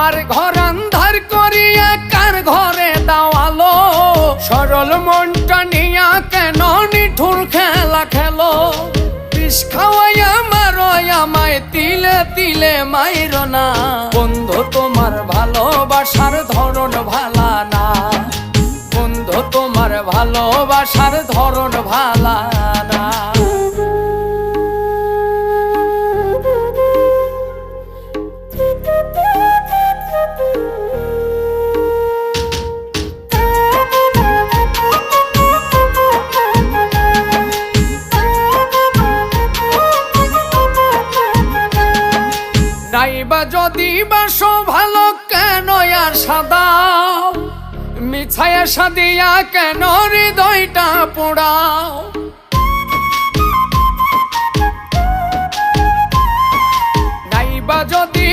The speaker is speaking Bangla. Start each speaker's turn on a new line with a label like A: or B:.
A: আমার ঘর আন্ধার করিয়া কার ঘরে দাওয়ালো সরল মনটা নিয়া কেন নিঠুর খেলা খেলো বিষ খাওয়াইয়া মারো আমায় তিলে তিলে মাইরো না বন্ধু তোমার ভালোবাসার ধরন ভালা না বন্ধু তোমার ভালোবাসার ধরন ভালা না নাইবা যদি বাসো ভালো কেন আর সাদা মিছায়া সাদিয়া কেন হৃদয়টা পোড়াও নাইবা যদি